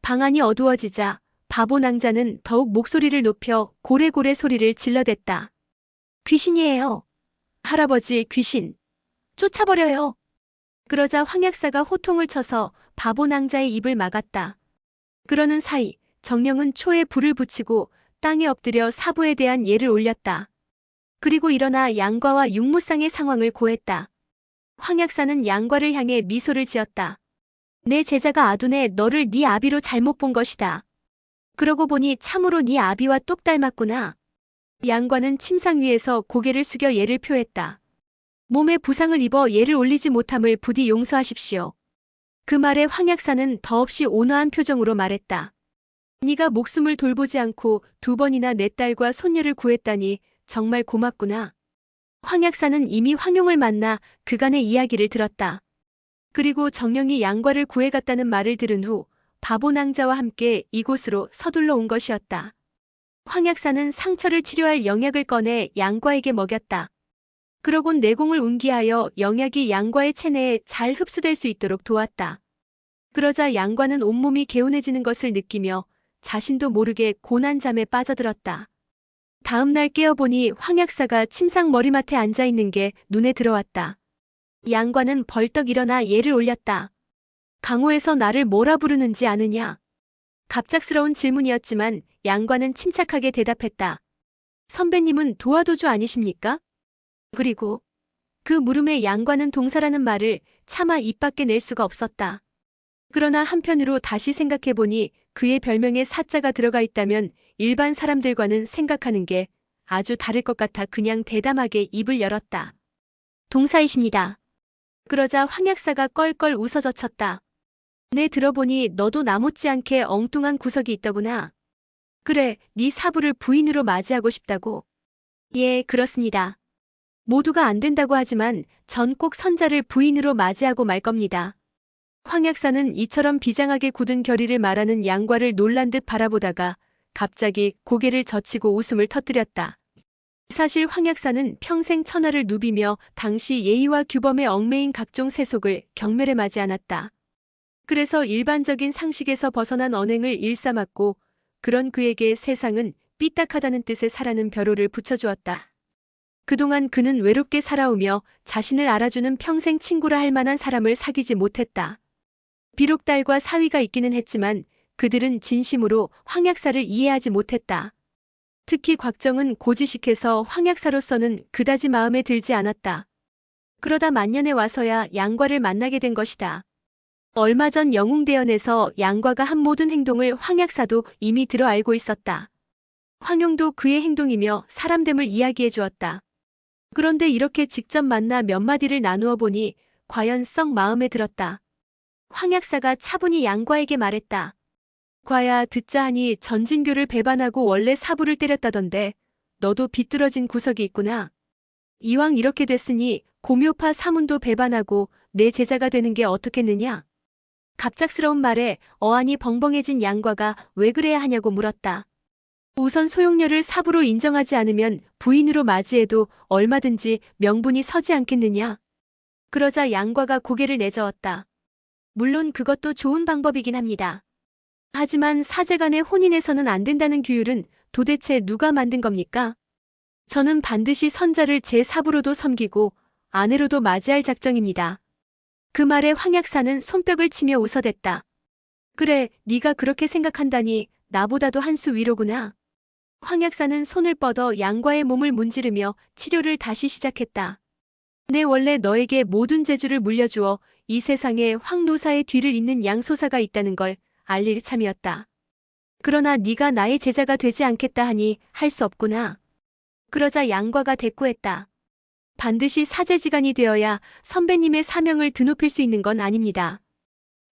방안이 어두워지자 바보 낭자는 더욱 목소리를 높여 고래고래 소리를 질러댔다. 귀신이에요. 할아버지 귀신. 쫓아버려요. 그러자 황약사가 호통을 쳐서 바보 낭자의 입을 막았다. 그러는 사이 정령은 초에 불을 붙이고 땅에 엎드려 사부에 대한 예를 올렸다. 그리고 일어나 양과와 육무쌍의 상황을 고했다. 황약사는 양과를 향해 미소를 지었다. 내 제자가 아둔해 너를 네 아비로 잘못 본 것이다. 그러고 보니 참으로 네 아비와 똑 닮았구나. 양과는 침상 위에서 고개를 숙여 예를 표했다. 몸에 부상을 입어 예를 올리지 못함을 부디 용서하십시오. 그 말에 황약사는 더없이 온화한 표정으로 말했다. 네가 목숨을 돌보지 않고 2번이나 내 딸과 손녀를 구했다니 정말 고맙구나. 황약사는 이미 황용을 만나 그간의 이야기를 들었다. 그리고 정령이 양과를 구해갔다는 말을 들은 후 바보 낭자와 함께 이곳으로 서둘러 온 것이었다. 황약사는 상처를 치료할 영약을 꺼내 양과에게 먹였다. 그러곤 내공을 운기하여 영약이 양과의 체내에 잘 흡수될 수 있도록 도왔다. 그러자 양과는 온몸이 개운해지는 것을 느끼며 자신도 모르게 고난잠에 빠져들었다. 다음 날 깨어보니 황약사가 침상 머리맡에 앉아있는 게 눈에 들어왔다. 양과는 벌떡 일어나 예를 올렸다. 강호에서 나를 뭐라 부르는지 아느냐? 갑작스러운 질문이었지만 양과는 침착하게 대답했다. 선배님은 도화도주 아니십니까? 그리고 그 물음에 양과는 동사라는 말을 차마 입 밖에 낼 수가 없었다. 그러나 한편으로 다시 생각해보니 그의 별명에 사자가 들어가 있다면 일반 사람들과는 생각하는 게 아주 다를 것 같아 그냥 대담하게 입을 열었다. 동사이십니다. 그러자 황약사가 껄껄 웃어젖혔다. 네 들어보니 너도 나 못지않게 엉뚱한 구석이 있더구나. 그래, 네 사부를 부인으로 맞이하고 싶다고. 예, 그렇습니다. 모두가 안 된다고 하지만 전 꼭 선자를 부인으로 맞이하고 말 겁니다. 황약사는 이처럼 비장하게 굳은 결의를 말하는 양과를 놀란 듯 바라보다가 갑자기 고개를 젖히고 웃음을 터뜨렸다. 사실 황약사는 평생 천하를 누비며 당시 예의와 규범에 얽매인 각종 세속을 경멸에 맞지 않았다. 그래서 일반적인 상식에서 벗어난 언행을 일삼았고 그런 그에게 세상은 삐딱하다는 뜻의 사라는 벼로를 붙여주었다. 그동안 그는 외롭게 살아오며 자신을 알아주는 평생 친구라 할 만한 사람을 사귀지 못했다. 비록 딸과 사위가 있기는 했지만 그들은 진심으로 황약사를 이해하지 못했다. 특히 곽정은 고지식해서 황약사로서는 그다지 마음에 들지 않았다. 그러다 만년에 와서야 양과를 만나게 된 것이다. 얼마 전 영웅대연에서 양과가 한 모든 행동을 황약사도 이미 들어 알고 있었다. 황용도 그의 행동이며 사람됨을 이야기해 주었다. 그런데 이렇게 직접 만나 몇 마디를 나누어 보니 과연 썩 마음에 들었다. 황약사가 차분히 양과에게 말했다. 과야 듣자 하니 전진교를 배반하고 원래 사부를 때렸다던데 너도 비뚤어진 구석이 있구나. 이왕 이렇게 됐으니 고묘파 사문도 배반하고 내 제자가 되는 게 어떻겠느냐? 갑작스러운 말에 어안이 벙벙해진 양과가 왜 그래야 하냐고 물었다. 우선 소용녀를 사부로 인정하지 않으면 부인으로 맞이해도 얼마든지 명분이 서지 않겠느냐? 그러자 양과가 고개를 내저었다. 물론 그것도 좋은 방법이긴 합니다. 하지만 사제간의 혼인에서는 안 된다는 규율은 도대체 누가 만든 겁니까? 저는 반드시 선자를 제 사부로도 섬기고 아내로도 맞이할 작정입니다. 그 말에 황약사는 손뼉을 치며 웃어댔다. 그래, 네가 그렇게 생각한다니 나보다도 한 수 위로구나. 황약사는 손을 뻗어 양과의 몸을 문지르며 치료를 다시 시작했다. 내 원래 너에게 모든 재주를 물려주어 이 세상에 황노사의 뒤를 잇는 양소사가 있다는 걸 알릴 참이었다. 그러나 네가 나의 제자가 되지 않겠다 하니 할 수 없구나. 그러자 양과가 대꾸했다. 반드시 사제지간이 되어야 선배님의 사명을 드높일 수 있는 건 아닙니다.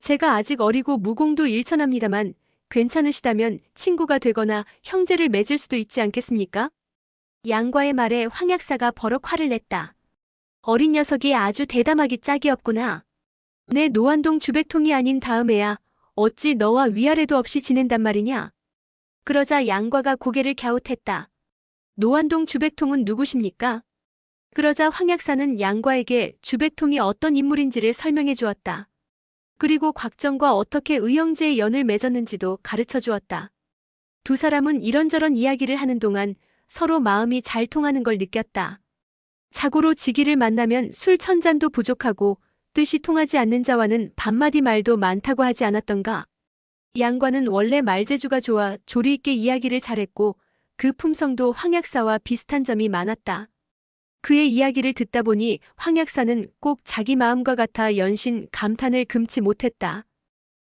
제가 아직 어리고 무공도 일천합니다만 괜찮으시다면 친구가 되거나 형제를 맺을 수도 있지 않겠습니까? 양과의 말에 황약사가 버럭 화를 냈다. 어린 녀석이 아주 대담하기 짝이 없구나. 내 노안동 주백통이 아닌 다음에야 어찌 너와 위아래도 없이 지낸단 말이냐? 그러자 양과가 고개를 갸웃했다. 노안동 주백통은 누구십니까? 그러자 황약사는 양과에게 주백통이 어떤 인물인지를 설명해 주었다. 그리고 곽정과 어떻게 의형제의 연을 맺었는지도 가르쳐 주었다. 두 사람은 이런저런 이야기를 하는 동안 서로 마음이 잘 통하는 걸 느꼈다. 자고로 지기를 만나면 술 천잔도 부족하고 뜻이 통하지 않는 자와는 반마디 말도 많다고 하지 않았던가. 양과는 원래 말재주가 좋아 조리 있게 이야기를 잘했고 그 품성도 황약사와 비슷한 점이 많았다. 그의 이야기를 듣다 보니 황약사는 꼭 자기 마음과 같아 연신 감탄을 금치 못했다.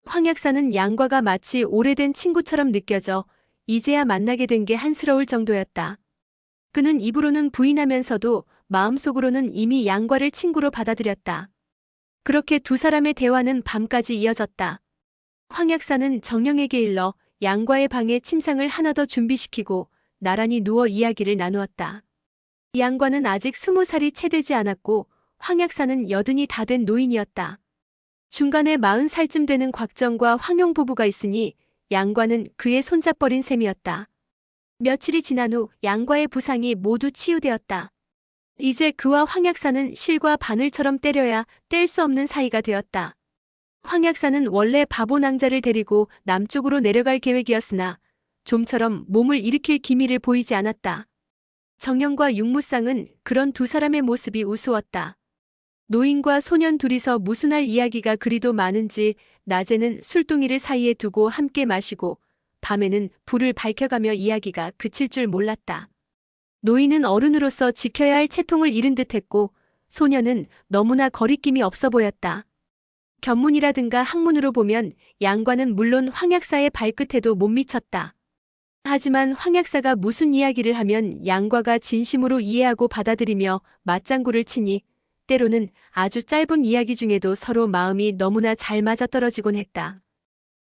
황약사는 양과가 마치 오래된 친구처럼 느껴져 이제야 만나게 된 게 한스러울 정도였다. 그는 입으로는 부인하면서도 마음속으로는 이미 양과를 친구로 받아들였다. 그렇게 두 사람의 대화는 밤까지 이어졌다. 황약사는 정령에게 일러 양과의 방에 침상을 하나 더 준비시키고 나란히 누워 이야기를 나누었다. 양과는 아직 20살이 채 되지 않았고 황약사는 80이 다 된 노인이었다. 중간에 40살쯤 되는 곽정과 황용 부부가 있으니 양과는 그의 손잡버린 셈이었다. 며칠이 지난 후 양과의 부상이 모두 치유되었다. 이제 그와 황약사는 실과 바늘처럼 때려야 뗄 수 없는 사이가 되었다. 황약사는 원래 바보낭자를 데리고 남쪽으로 내려갈 계획이었으나 좀처럼 몸을 일으킬 기미를 보이지 않았다. 정령과 육무쌍은 그런 두 사람의 모습이 우스웠다. 노인과 소년 둘이서 무슨 할 이야기가 그리도 많은지 낮에는 술둥이를 사이에 두고 함께 마시고 밤에는 불을 밝혀가며 이야기가 그칠 줄 몰랐다. 노인은 어른으로서 지켜야 할 채통을 잃은 듯했고 소년은 너무나 거리낌이 없어 보였다. 견문이라든가 학문으로 보면 양과는 물론 황약사의 발끝에도 못 미쳤다. 하지만 황약사가 무슨 이야기를 하면 양과가 진심으로 이해하고 받아들이며 맞장구를 치니 때로는 아주 짧은 이야기 중에도 서로 마음이 너무나 잘 맞아떨어지곤 했다.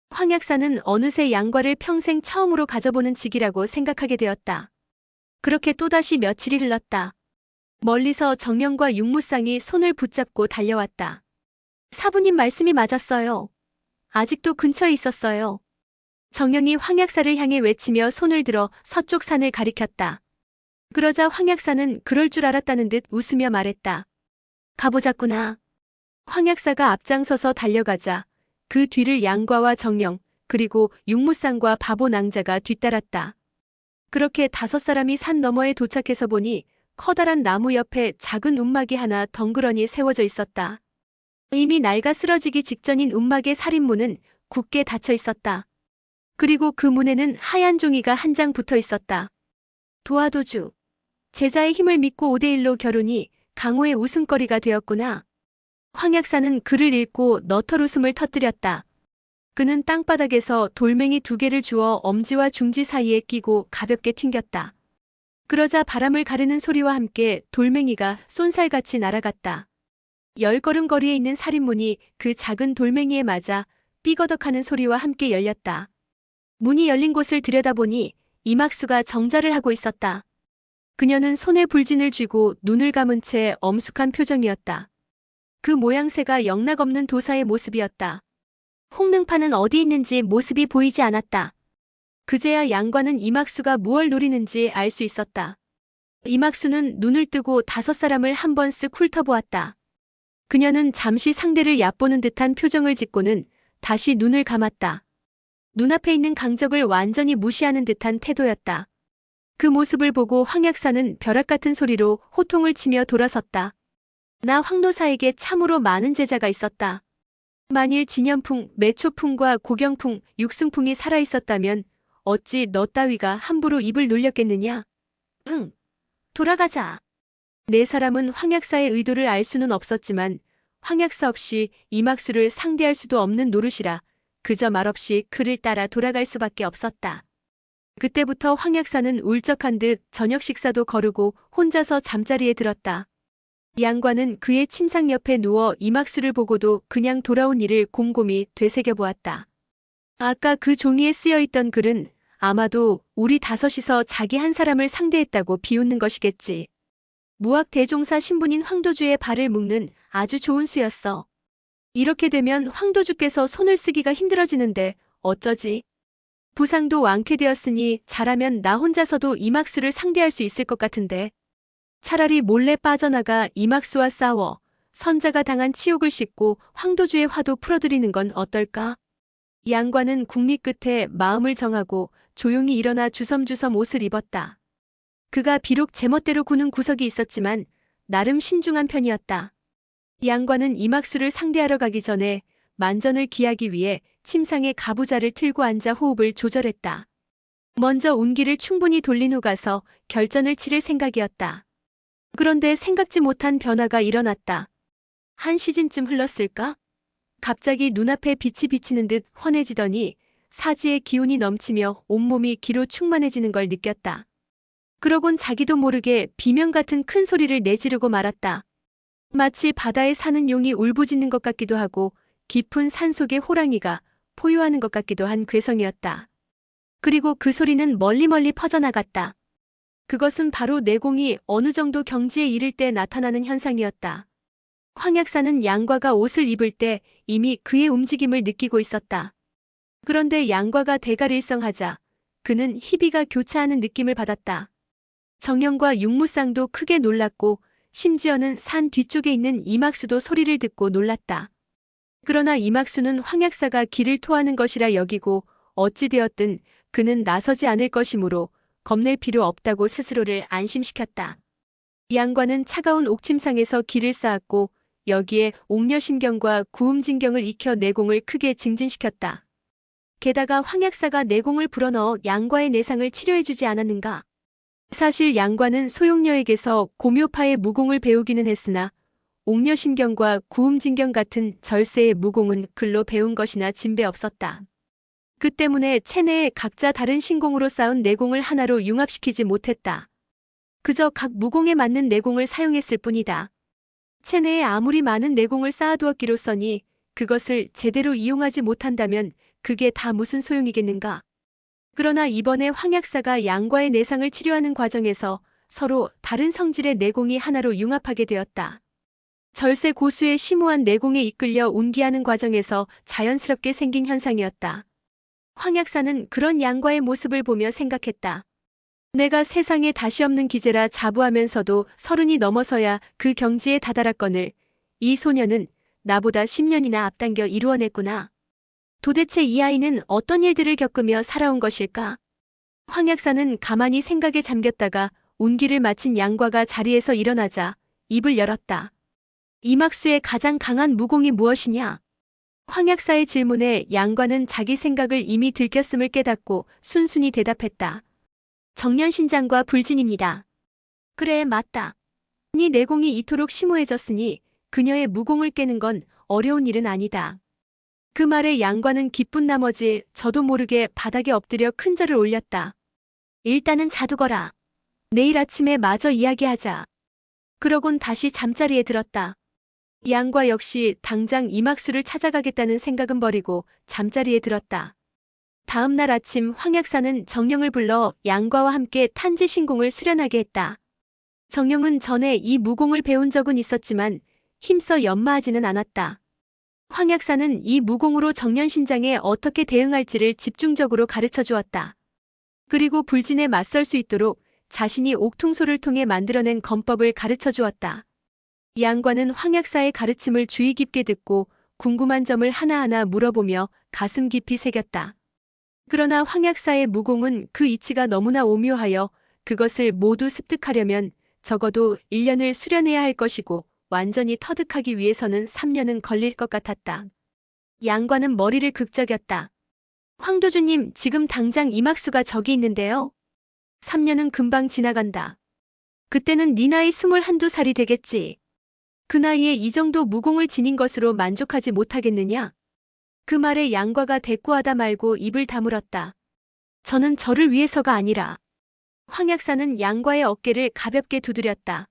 황약사는 어느새 양과를 평생 처음으로 가져보는 직이라고 생각하게 되었다. 그렇게 또다시 며칠이 흘렀다. 멀리서 정령과 육무쌍이 손을 붙잡고 달려왔다. 사부님 말씀이 맞았어요. 아직도 근처에 있었어요. 정령이 황약사를 향해 외치며 손을 들어 서쪽 산을 가리켰다. 그러자 황약사는 그럴 줄 알았다는 듯 웃으며 말했다. 가보자꾸나. 황약사가 앞장서서 달려가자 그 뒤를 양과와 정령 그리고 육무쌍과 바보낭자가 뒤따랐다. 그렇게 5사람이 산 너머에 도착해서 보니 커다란 나무 옆에 작은 움막이 하나 덩그러니 세워져 있었다. 이미 낡아 쓰러지기 직전인 움막의 살인문은 굳게 닫혀 있었다. 그리고 그 문에는 하얀 종이가 한 장 붙어 있었다. 도화도주. 제자의 힘을 믿고 5대1로 결혼이 강호의 웃음거리가 되었구나. 황약사는 글을 읽고 너털 웃음을 터뜨렸다. 그는 땅바닥에서 돌멩이 2개를 주워 엄지와 중지 사이에 끼고 가볍게 튕겼다. 그러자 바람을 가르는 소리와 함께 돌멩이가 쏜살같이 날아갔다. 10걸음 거리에 있는 살인문이 그 작은 돌멩이에 맞아 삐거덕하는 소리와 함께 열렸다. 문이 열린 곳을 들여다보니 이막수가 정절을 하고 있었다. 그녀는 손에 불진을 쥐고 눈을 감은 채 엄숙한 표정이었다. 그 모양새가 영락없는 도사의 모습이었다. 홍능파는 어디 있는지 모습이 보이지 않았다. 그제야 양과는 이막수가 무얼 노리는지 알 수 있었다. 이막수는 눈을 뜨고 5사람을 한 번 쓱 훑어보았다. 그녀는 잠시 상대를 얕보는 듯한 표정을 짓고는 다시 눈을 감았다. 눈앞에 있는 강적을 완전히 무시하는 듯한 태도였다. 그 모습을 보고 황약사는 벼락 같은 소리로 호통을 치며 돌아섰다. 나 황노사에게 참으로 많은 제자가 있었다. 만일 진연풍, 매초풍과 고경풍, 육승풍이 살아있었다면 어찌 너 따위가 함부로 입을 놀렸겠느냐? 응. 돌아가자. 4사람은 황약사의 의도를 알 수는 없었지만 황약사 없이 이막수를 상대할 수도 없는 노릇이라 그저 말없이 그를 따라 돌아갈 수밖에 없었다. 그때부터 황약사는 울적한 듯 저녁 식사도 거르고 혼자서 잠자리에 들었다. 양과는 그의 침상 옆에 누워 이막수를 보고도 그냥 돌아온 일을 곰곰이 되새겨보았다. 아까 그 종이에 쓰여있던 글은 아마도 우리 5이서 자기 한 사람을 상대했다고 비웃는 것이겠지. 무학 대종사 신분인 황도주의 발을 묶는 아주 좋은 수였어. 이렇게 되면 황도주께서 손을 쓰기가 힘들어지는데 어쩌지? 부상도 완쾌되었으니 잘하면 나 혼자서도 이막수를 상대할 수 있을 것 같은데. 차라리 몰래 빠져나가 이막수와 싸워 선자가 당한 치욕을 씻고 황도주의 화도 풀어드리는 건 어떨까? 양과는 국리 끝에 마음을 정하고 조용히 일어나 주섬주섬 옷을 입었다. 그가 비록 제멋대로 구는 구석이 있었지만 나름 신중한 편이었다. 양과는 이막수를 상대하러 가기 전에 만전을 기하기 위해 침상에 가부좌를 틀고 앉아 호흡을 조절했다. 먼저 운기를 충분히 돌린 후 가서 결전을 치를 생각이었다. 그런데 생각지 못한 변화가 일어났다. 한 시즌쯤 흘렀을까? 갑자기 눈앞에 빛이 비치는 듯 환해지더니 사지의 기운이 넘치며 온몸이 기로 충만해지는 걸 느꼈다. 그러곤 자기도 모르게 비명 같은 큰 소리를 내지르고 말았다. 마치 바다에 사는 용이 울부짖는 것 같기도 하고 깊은 산속의 호랑이가 포효하는 것 같기도 한 괴성이었다. 그리고 그 소리는 멀리 퍼져나갔다. 그것은 바로 내공이 어느 정도 경지에 이를 때 나타나는 현상이었다. 황약사는 양과가 옷을 입을 때 이미 그의 움직임을 느끼고 있었다. 그런데 양과가 대가릴성하자 그는 희비가 교차하는 느낌을 받았다. 정영과 육무쌍도 크게 놀랐고 심지어는 산 뒤쪽에 있는 이막수도 소리를 듣고 놀랐다. 그러나 이막수는 황약사가 기를 토하는 것이라 여기고 어찌되었든 그는 나서지 않을 것이므로 겁낼 필요 없다고 스스로를 안심시켰다. 양과는 차가운 옥침상에서 기를 쌓았고 여기에 옥녀심경과 구음진경을 익혀 내공을 크게 증진시켰다. 게다가 황약사가 내공을 불어넣어 양과의 내상을 치료해주지 않았는가. 사실 양과는 소용녀에게서 고묘파의 무공을 배우기는 했으나 옥녀심경과 구음진경 같은 절세의 무공은 글로 배운 것이나 진배 없었다. 그 때문에 체내에 각자 다른 신공으로 쌓은 내공을 하나로 융합시키지 못했다. 그저 각 무공에 맞는 내공을 사용했을 뿐이다. 체내에 아무리 많은 내공을 쌓아두었기로써니 그것을 제대로 이용하지 못한다면 그게 다 무슨 소용이겠는가. 그러나 이번에 황약사가 양과의 내상을 치료하는 과정에서 서로 다른 성질의 내공이 하나로 융합하게 되었다. 절세 고수의 심오한 내공에 이끌려 운기하는 과정에서 자연스럽게 생긴 현상이었다. 황약사는 그런 양과의 모습을 보며 생각했다. 내가 세상에 다시 없는 기재라 자부하면서도 30이 넘어서야 그 경지에 다다랐거늘 이 소녀는 나보다 10년이나 앞당겨 이루어냈구나. 도대체 이 아이는 어떤 일들을 겪으며 살아온 것일까? 황약사는 가만히 생각에 잠겼다가 운기를 마친 양과가 자리에서 일어나자 입을 열었다. 이막수의 가장 강한 무공이 무엇이냐? 황약사의 질문에 양과는 자기 생각을 이미 들켰음을 깨닫고 순순히 대답했다. 정년신장과 불진입니다. 그래, 맞다. 네 내공이 이토록 심오해졌으니 그녀의 무공을 깨는 건 어려운 일은 아니다. 그 말에 양과는 기쁜 나머지 저도 모르게 바닥에 엎드려 큰 절을 올렸다. 일단은 자두거라. 내일 아침에 마저 이야기하자. 그러곤 다시 잠자리에 들었다. 양과 역시 당장 이막수를 찾아가겠다는 생각은 버리고 잠자리에 들었다. 다음 날 아침 황약사는 정령을 불러 양과와 함께 탄지신공을 수련하게 했다. 정령은 전에 이 무공을 배운 적은 있었지만 힘써 연마하지는 않았다. 황약사는 이 무공으로 정년신장에 어떻게 대응할지를 집중적으로 가르쳐 주었다. 그리고 불진에 맞설 수 있도록 자신이 옥퉁소를 통해 만들어낸 건법을 가르쳐 주었다. 양과는 황약사의 가르침을 주의 깊게 듣고 궁금한 점을 하나하나 물어보며 가슴 깊이 새겼다. 그러나 황약사의 무공은 그 이치가 너무나 오묘하여 그것을 모두 습득하려면 적어도 1년을 수련해야 할 것이고 완전히 터득하기 위해서는 3년은 걸릴 것 같았다. 양과는 머리를 극적였다. 황도주님, 지금 당장 이막수가 저기 있는데요. 3년은 금방 지나간다. 그때는 네 나이 21~22살이 되겠지. 그 나이에 이 정도 무공을 지닌 것으로 만족하지 못하겠느냐? 그 말에 양과가 대꾸하다 말고 입을 다물었다. 저는 저를 위해서가 아니라. 황약사는 양과의 어깨를 가볍게 두드렸다.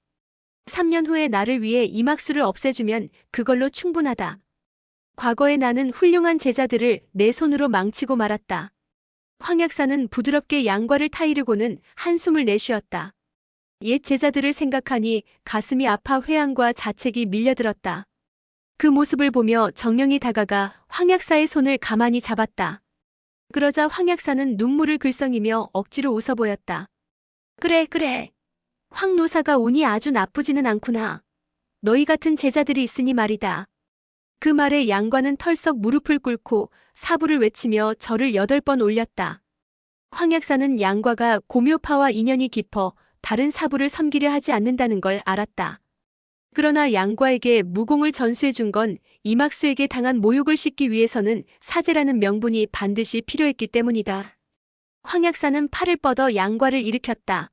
3년 후에 나를 위해 이막수를 없애주면 그걸로 충분하다. 과거에 나는 훌륭한 제자들을 내 손으로 망치고 말았다. 황약사는 부드럽게 양과를 타이르고는 한숨을 내쉬었다. 옛 제자들을 생각하니 가슴이 아파 회한과 자책이 밀려들었다. 그 모습을 보며 정령이 다가가 황약사의 손을 가만히 잡았다. 그러자 황약사는 눈물을 글썽이며 억지로 웃어 보였다. 그래. 황 노사가 운이 아주 나쁘지는 않구나. 너희 같은 제자들이 있으니 말이다. 그 말에 양과는 털썩 무릎을 꿇고 사부를 외치며 절을 8번 올렸다. 황약사는 양과가 고묘파와 인연이 깊어 다른 사부를 섬기려 하지 않는다는 걸 알았다. 그러나 양과에게 무공을 전수해 준 건 이막수에게 당한 모욕을 씻기 위해서는 사제라는 명분이 반드시 필요했기 때문이다. 황약사는 팔을 뻗어 양과를 일으켰다.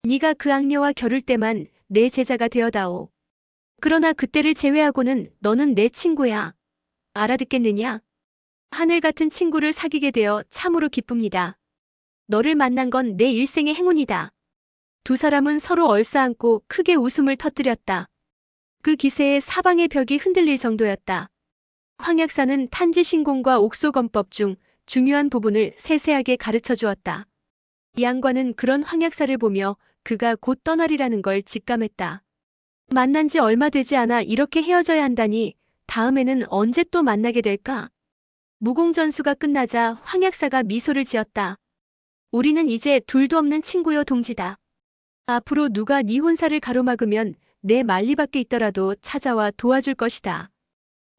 네가 그 악녀와 겨룰 때만 내 제자가 되어다오. 그러나 그때를 제외하고는 너는 내 친구야. 알아듣겠느냐? 하늘 같은 친구를 사귀게 되어 참으로 기쁩니다. 너를 만난 건 내 일생의 행운이다. 두 사람은 서로 얼싸안고 크게 웃음을 터뜨렸다. 그 기세에 사방의 벽이 흔들릴 정도였다. 황약사는 탄지신공과 옥소건법 중 중요한 부분을 세세하게 가르쳐 주었다. 양과는 그런 황약사를 보며 그가 곧 떠나리라는 걸 직감했다. 만난 지 얼마 되지 않아 이렇게 헤어져야 한다니 다음에는 언제 또 만나게 될까? 무공전수가 끝나자 황약사가 미소를 지었다. 우리는 이제 둘도 없는 친구요 동지다. 앞으로 누가 네 혼사를 가로막으면 내 만리밖에 있더라도 찾아와 도와줄 것이다.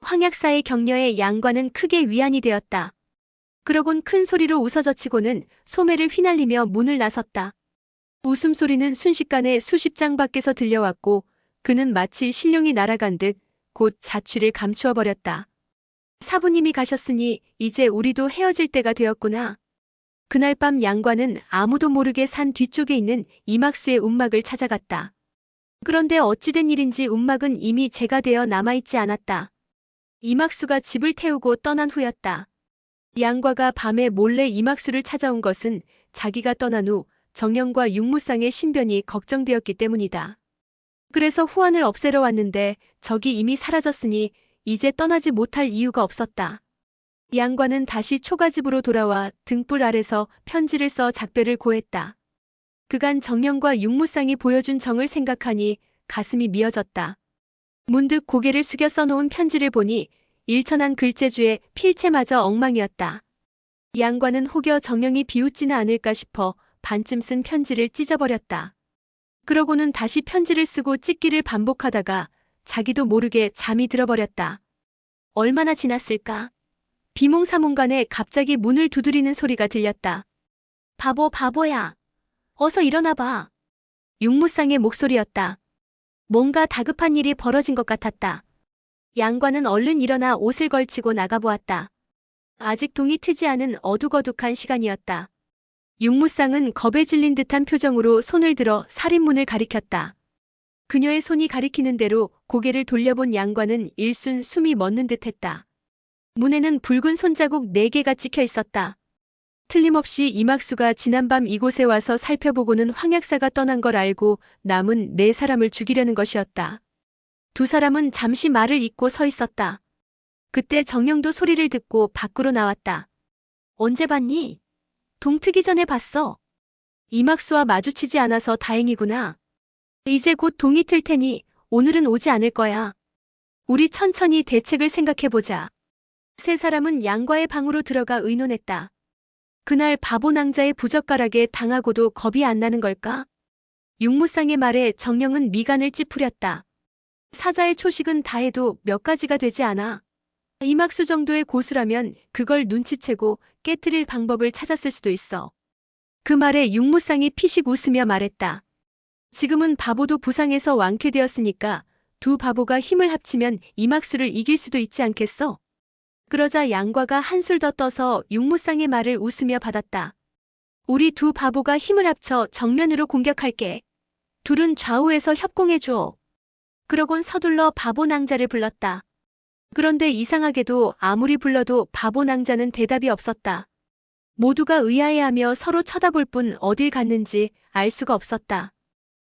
황약사의 격려에 양과는 크게 위안이 되었다. 그러곤 큰 소리로 웃어젖히고는 소매를 휘날리며 문을 나섰다. 웃음소리는 순식간에 수십 장 밖에서 들려왔고 그는 마치 신룡이 날아간 듯 곧 자취를 감추어 버렸다. 사부님이 가셨으니 이제 우리도 헤어질 때가 되었구나. 그날 밤 양과는 아무도 모르게 산 뒤쪽에 있는 이막수의 움막을 찾아갔다. 그런데 어찌된 일인지 움막은 이미 재가 되어 남아있지 않았다. 이막수가 집을 태우고 떠난 후였다. 양과가 밤에 몰래 이막수를 찾아온 것은 자기가 떠난 후 정령과 육무상의 신변이 걱정되었기 때문이다. 그래서 후환을 없애러 왔는데 적이 이미 사라졌으니 이제 떠나지 못할 이유가 없었다. 양과는 다시 초가집으로 돌아와 등불 아래서 편지를 써 작별을 고했다. 그간 정령과 육무상이 보여준 정을 생각하니 가슴이 미어졌다. 문득 고개를 숙여 써놓은 편지를 보니 일천한 글재주에 필체마저 엉망이었다. 양과는 혹여 정령이 비웃지는 않을까 싶어 반쯤 쓴 편지를 찢어버렸다. 그러고는 다시 편지를 쓰고 찢기를 반복하다가 자기도 모르게 잠이 들어버렸다. 얼마나 지났을까? 비몽사몽간에 갑자기 문을 두드리는 소리가 들렸다. 바보야. 어서 일어나봐. 육무상의 목소리였다. 뭔가 다급한 일이 벌어진 것 같았다. 양과는 얼른 일어나 옷을 걸치고 나가보았다. 아직 동이 트지 않은 어둑어둑한 시간이었다. 육무상은 겁에 질린 듯한 표정으로 손을 들어 살인문을 가리켰다. 그녀의 손이 가리키는 대로 고개를 돌려본 양과는 일순 숨이 멎는 듯했다. 문에는 붉은 손자국 4개가 찍혀 있었다. 틀림없이 이막수가 지난밤 이곳에 와서 살펴보고는 황약사가 떠난 걸 알고 남은 4사람을 죽이려는 것이었다. 두 사람은 잠시 말을 잇고 서 있었다. 그때 정령도 소리를 듣고 밖으로 나왔다. 언제 봤니? 동 트기 전에 봤어. 이막수와 마주치지 않아서 다행이구나. 이제 곧 동이 틀 테니 오늘은 오지 않을 거야. 우리 천천히 대책을 생각해보자. 3사람은 양과의 방으로 들어가 의논했다. 그날 바보 낭자의 부젓가락에 당하고도 겁이 안 나는 걸까? 육무상의 말에 정령은 미간을 찌푸렸다. 사자의 초식은 다 해도 몇 가지가 되지 않아. 이막수 정도의 고수라면 그걸 눈치채고 깨트릴 방법을 찾았을 수도 있어. 그 말에 육무상이 피식 웃으며 말했다. 지금은 바보도 부상해서 완쾌되었으니까 두 바보가 힘을 합치면 이막수를 이길 수도 있지 않겠어? 그러자 양과가 한술 더 떠서 육무상의 말을 웃으며 받았다. 우리 두 바보가 힘을 합쳐 정면으로 공격할게. 둘은 좌우에서 협공해줘. 그러곤 서둘러 바보 낭자를 불렀다. 그런데 이상하게도 아무리 불러도 바보 낭자는 대답이 없었다. 모두가 의아해하며 서로 쳐다볼 뿐 어딜 갔는지 알 수가 없었다.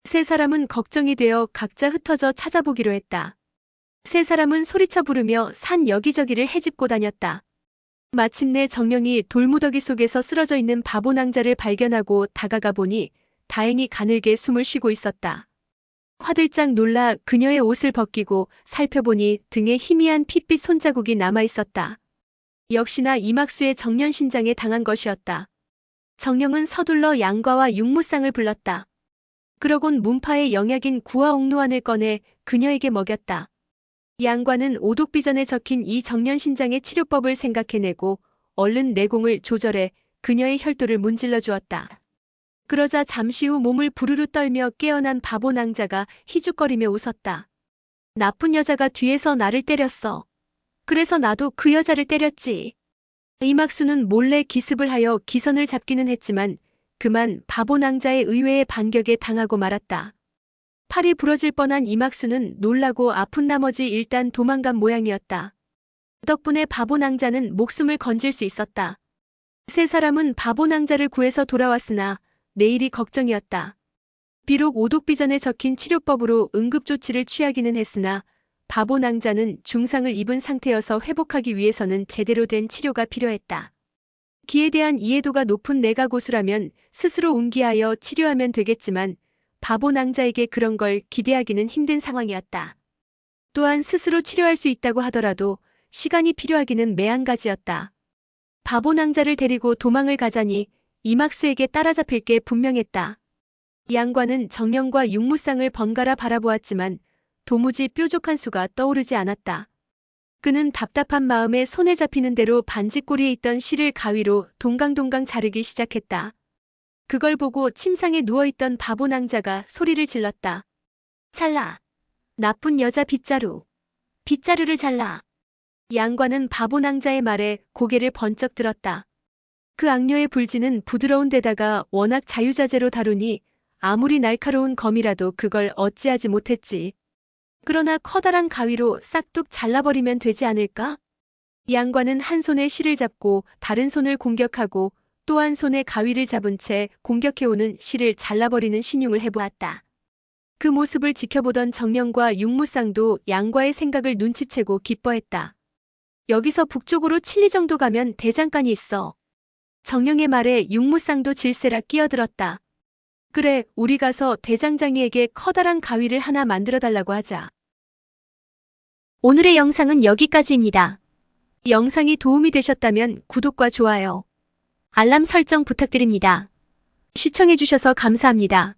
3사람은 걱정이 되어 각자 흩어져 찾아보기로 했다. 3사람은 소리쳐 부르며 산 여기저기를 헤집고 다녔다. 마침내 정령이 돌무더기 속에서 쓰러져 있는 바보 낭자를 발견하고 다가가 보니 다행히 가늘게 숨을 쉬고 있었다. 화들짝 놀라 그녀의 옷을 벗기고 살펴보니 등에 희미한 핏빛 손자국이 남아있었다. 역시나 이막수의 정년신장에 당한 것이었다. 정령은 서둘러 양과와 육무상을 불렀다. 그러곤 문파의 영약인 구화옥로안을 꺼내 그녀에게 먹였다. 양과는 오독비전에 적힌 이 정년신장의 치료법을 생각해내고 얼른 내공을 조절해 그녀의 혈도를 문질러 주었다. 그러자 잠시 후 몸을 부르르 떨며 깨어난 바보 낭자가 희죽거리며 웃었다. 나쁜 여자가 뒤에서 나를 때렸어. 그래서 나도 그 여자를 때렸지. 이막수는 몰래 기습을 하여 기선을 잡기는 했지만 그만 바보 낭자의 의외의 반격에 당하고 말았다. 팔이 부러질 뻔한 이막수는 놀라고 아픈 나머지 일단 도망간 모양이었다. 덕분에 바보 낭자는 목숨을 건질 수 있었다. 세 사람은 바보 낭자를 구해서 돌아왔으나 내일이 걱정이었다. 비록 오독비전에 적힌 치료법으로 응급조치를 취하기는 했으나 바보 낭자는 중상을 입은 상태여서 회복하기 위해서는 제대로 된 치료가 필요했다. 기에 대한 이해도가 높은 내가 고수라면 스스로 운기하여 치료하면 되겠지만 바보 낭자에게 그런 걸 기대하기는 힘든 상황이었다. 또한 스스로 치료할 수 있다고 하더라도 시간이 필요하기는 매한가지였다. 바보 낭자를 데리고 도망을 가자니 이막수에게 따라잡힐 게 분명했다. 양과는 정령과 육무쌍을 번갈아 바라보았지만 도무지 뾰족한 수가 떠오르지 않았다. 그는 답답한 마음에 손에 잡히는 대로 반지꼬리에 있던 실을 가위로 동강동강 자르기 시작했다. 그걸 보고 침상에 누워있던 바보 낭자가 소리를 질렀다. 잘라. 나쁜 여자 빗자루. 빗자루를 잘라. 양과는 바보 낭자의 말에 고개를 번쩍 들었다. 그 악녀의 불지는 부드러운 데다가 워낙 자유자재로 다루니 아무리 날카로운 검이라도 그걸 어찌하지 못했지. 그러나 커다란 가위로 싹둑 잘라버리면 되지 않을까? 양과는 한 손에 실을 잡고 다른 손을 공격하고 또 한 손에 가위를 잡은 채 공격해오는 실을 잘라버리는 신용을 해보았다. 그 모습을 지켜보던 정령과 육무쌍도 양과의 생각을 눈치채고 기뻐했다. 여기서 북쪽으로 7리 정도 가면 대장간이 있어. 정령의 말에 육무쌍도 질세라 끼어들었다. 그래, 우리 가서 대장장이에게 커다란 가위를 하나 만들어달라고 하자. 오늘의 영상은 여기까지입니다. 영상이 도움이 되셨다면 구독과 좋아요, 알람 설정 부탁드립니다. 시청해주셔서 감사합니다.